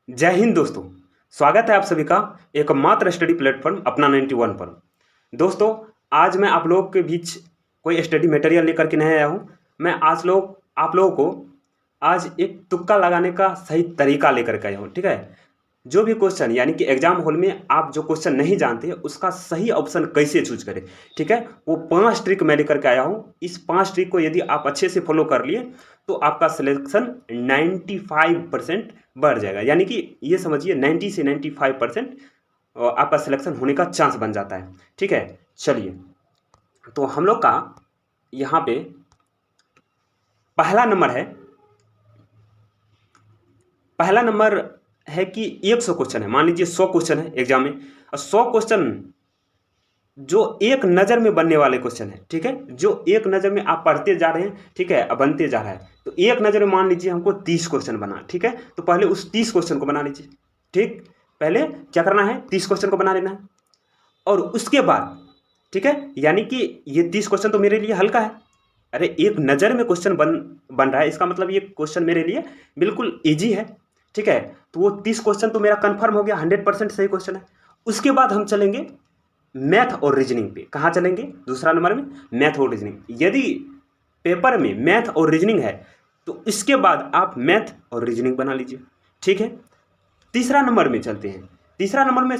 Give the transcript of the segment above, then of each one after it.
जय हिंद दोस्तों। स्वागत है आप सभी का एकमात्र स्टडी प्लेटफॉर्म अपना 91 पर। दोस्तों, आज मैं आप लोगों के बीच कोई स्टडी मटेरियल लेकर के नहीं आया हूँ। मैं आप लोगों को आज एक तुक्का लगाने का सही तरीका लेकर के आया हूँ। ठीक है, जो भी क्वेश्चन यानी कि एग्जाम हॉल में आप जो क्वेश्चन नहीं जानते उसका सही ऑप्शन कैसे चूज करें, ठीक है, वो 5 ट्रिक मैं लेकर के आया हूँ। इस 5 ट्रिक को यदि आप अच्छे से फॉलो कर लिए तो आपका सिलेक्शन 95% बढ़ जाएगा। यानी कि ये समझिए 90 से 95% आपका सिलेक्शन होने का चांस बन जाता है। ठीक है, चलिए, तो हम लोग का यहाँ पे पहला नंबर है कि 100 क्वेश्चन है। मान लीजिए 100 क्वेश्चन है एग्जाम में, और 100 क्वेश्चन जो एक नज़र में बनने वाले क्वेश्चन है। ठीक है, जो एक नज़र में आप पढ़ते जा रहे हैं, ठीक है, अब बनते जा रहा है। तो एक नज़र में मान लीजिए हमको 30 क्वेश्चन बना, ठीक है, तो पहले उस 30 क्वेश्चन को बना लीजिए। ठीक, पहले क्या करना है, 30 क्वेश्चन को बना लेना है। और उसके बाद, ठीक है, यानी कि ये 30 क्वेश्चन तो मेरे लिए हल्का है। अरे, एक नज़र में क्वेश्चन बन रहा है, इसका मतलब ये क्वेश्चन मेरे लिए बिल्कुल ईजी है। ठीक है, तो वो 30 क्वेश्चन तो मेरा कंफर्म हो गया, 100% सही क्वेश्चन है। उसके बाद हम चलेंगे मैथ और रीजनिंग पे। कहाँ चलेंगे? दूसरा नंबर में मैथ और रीजनिंग। यदि पेपर में मैथ और रीजनिंग है तो इसके बाद आप मैथ और रीजनिंग बना लीजिए। ठीक है, तीसरा नंबर में चलते हैं। तीसरा नंबर में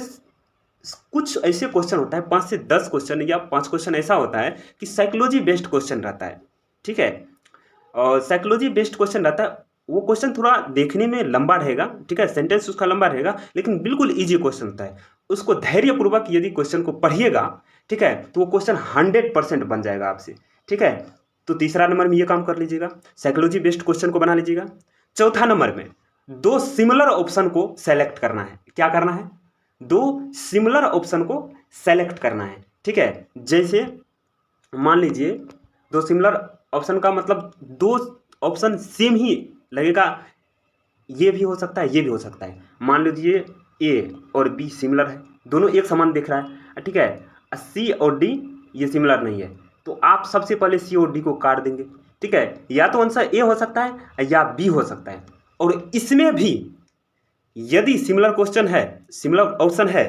कुछ ऐसे क्वेश्चन होता है, 5 से 10 क्वेश्चन या 5 क्वेश्चन ऐसा होता है कि साइकोलॉजी बेस्ड क्वेश्चन रहता है। ठीक है, और साइकोलॉजी बेस्ड क्वेश्चन रहता है। वो क्वेश्चन थोड़ा देखने में लंबा रहेगा, ठीक है, सेंटेंस उसका लंबा रहेगा, लेकिन बिल्कुल ईजी क्वेश्चन होता है। उसको धैर्यपूर्वक यदि क्वेश्चन को पढ़िएगा, ठीक है, तो वो क्वेश्चन 100% बन जाएगा आपसे। ठीक है, तो तीसरा नंबर में ये काम कर लीजिएगा, साइकोलॉजी बेस्ड क्वेश्चन को बना लीजिएगा। चौथा नंबर में 2 सिमिलर ऑप्शन को सेलेक्ट करना है। क्या करना है? 2 सिमिलर ऑप्शन को सेलेक्ट करना है। ठीक है, जैसे मान लीजिए 2 सिमिलर ऑप्शन का मतलब 2 ऑप्शन सेम ही लगेगा। ये भी हो सकता है, ये भी हो सकता है। मान लीजिए ए और बी सिमिलर है, दोनों एक समान दिख रहा है, ठीक है, सी और डी ये सिमिलर नहीं है, तो आप सबसे पहले सी और डी को काट देंगे। ठीक है, या तो आंसर ए हो सकता है या बी हो सकता है। और इसमें भी यदि सिमिलर क्वेश्चन है, सिमिलर ऑप्शन है,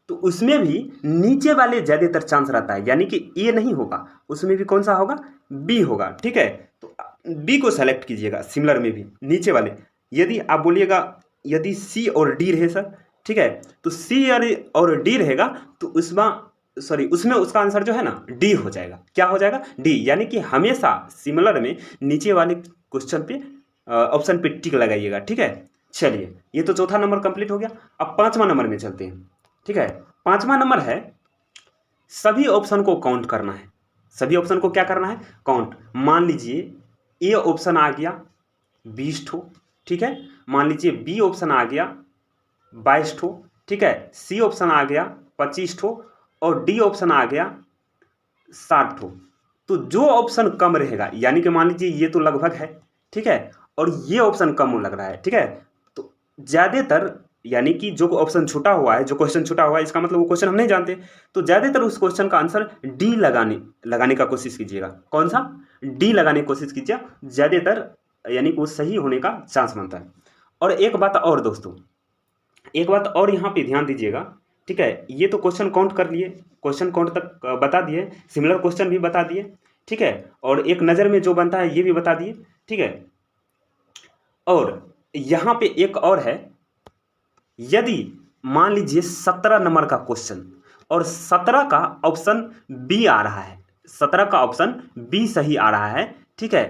तो उसमें भी नीचे वाले ज़्यादातर चांस रहता है, यानी कि ए नहीं होगा, उसमें भी कौन सा होगा? बी होगा। ठीक है, तो बी को सेलेक्ट कीजिएगा सिमिलर में भी नीचे वाले। यदि आप बोलिएगा यदि सी और डी रहे सर, ठीक है, तो सी और डी रहेगा तो उसमें उसका आंसर जो है ना डी हो जाएगा। क्या हो जाएगा? डी। यानी कि हमेशा सिमिलर में नीचे वाले क्वेश्चन पे ऑप्शन पे टिक लगाइएगा। ठीक है, चलिए, ये तो चौथा नंबर कंप्लीट हो गया। अब 5वां नंबर में चलते हैं। ठीक है, 5वां नंबर है सभी ऑप्शन को काउंट करना है। सभी ऑप्शन को क्या करना है? काउंट। मान लीजिए ए ऑप्शन आ गया 20 ठो, ठीक है, मान लीजिए बी ऑप्शन आ गया 22 ठो, ठीक है, सी ऑप्शन आ गया 25 ठो और डी ऑप्शन आ गया 60 ठो। तो जो ऑप्शन कम रहेगा, यानी कि मान लीजिए ये तो लगभग है, ठीक है, और ये ऑप्शन कम लग रहा है, ठीक है, तो ज़्यादातर यानी कि जो ऑप्शन छूटा हुआ है, जो क्वेश्चन छूटा हुआ है, इसका मतलब वो क्वेश्चन हम नहीं जानते, तो ज़्यादातर उस क्वेश्चन का आंसर डी लगाने का कोशिश कीजिएगा। कौन सा? डी लगाने की कोशिश कीजिए ज़्यादातर, यानी कि वो सही होने का चांस बनता है। और एक बात और दोस्तों, एक बात और यहाँ पे ध्यान दीजिएगा। ठीक है, ये तो क्वेश्चन काउंट कर लिए, क्वेश्चन काउंट तक बता दिए, सिमिलर क्वेश्चन भी बता दिए, ठीक है, और एक नज़र में जो बनता है ये भी बता दिए। ठीक है, और यहाँ पे एक और है, यदि मान लीजिए 17 नंबर का क्वेश्चन और 17 का ऑप्शन बी आ रहा है, 17 का ऑप्शन बी सही आ रहा है, ठीक है,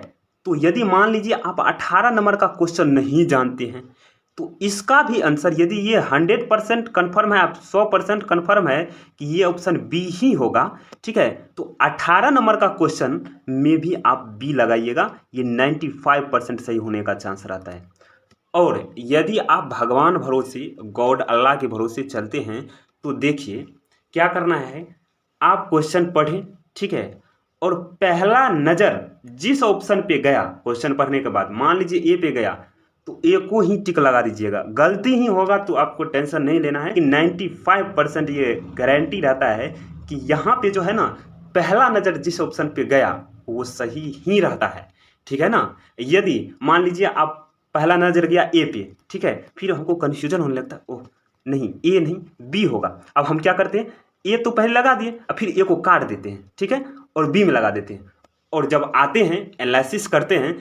तो यदि मान लीजिए आप 18 नंबर का क्वेश्चन नहीं जानते हैं तो इसका भी आंसर, यदि ये 100% कन्फर्म है, आप 100% कन्फर्म है कि ये ऑप्शन बी ही होगा, ठीक है, तो 18 नंबर का क्वेश्चन में भी आप बी लगाइएगा, ये 95% सही होने का चांस रहता है। और यदि आप भगवान भरोसे, गॉड अल्लाह के भरोसे चलते हैं तो देखिए क्या करना है, आप क्वेश्चन पढ़ें, ठीक है, और पहला नज़र जिस ऑप्शन पे गया क्वेश्चन पढ़ने के बाद, मान लीजिए ए पे गया तो ए को ही टिक लगा दीजिएगा। गलती ही होगा तो आपको टेंशन नहीं लेना है कि 95% ये गारंटी रहता है कि यहाँ पे जो है ना, पहला नज़र जिस ऑप्शन पे गया वो सही ही रहता है। ठीक है ना। यदि मान लीजिए आप पहला नज़र गया ए पे, ठीक है, फिर हमको कन्फ्यूजन होने लगता है, ओह नहीं ए नहीं बी होगा। अब हम क्या करते हैं, ए तो पहले लगा दिए, अब फिर ए को काट देते हैं, ठीक है, और बी में लगा देते हैं, और जब आते हैं एनालिसिस करते हैं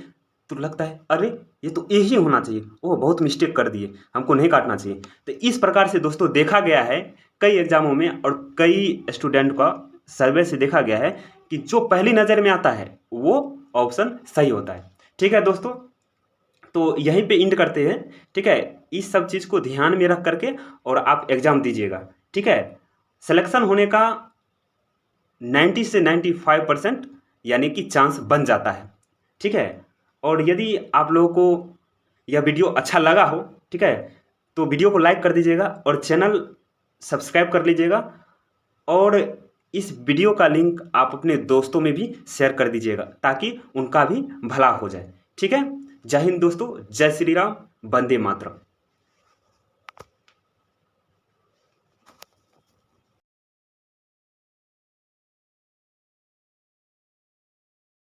तो लगता है अरे ये तो ए ही होना चाहिए, ओह बहुत मिस्टेक कर दिए, हमको नहीं काटना चाहिए। तो इस प्रकार से दोस्तों देखा गया है कई एग्जामों में और कई स्टूडेंट का सर्वे से देखा गया है कि जो पहली नज़र में आता है वो ऑप्शन सही होता है। ठीक है दोस्तों, तो यहीं पे इंड करते हैं, ठीक है, इस सब चीज़ को ध्यान में रख करके और आप एग्ज़ाम दीजिएगा, ठीक है। सिलेक्शन होने का 90 से 95% यानी कि चांस बन जाता है, ठीक है। और यदि आप लोगों को यह वीडियो अच्छा लगा हो, ठीक है, तो वीडियो को लाइक कर दीजिएगा और चैनल सब्सक्राइब कर लीजिएगा, और इस वीडियो का लिंक आप अपने दोस्तों में भी शेयर कर दीजिएगा ताकि उनका भी भला हो जाए, ठीक है। जय हिंद दोस्तों, जय श्री राम, वंदे मातरम।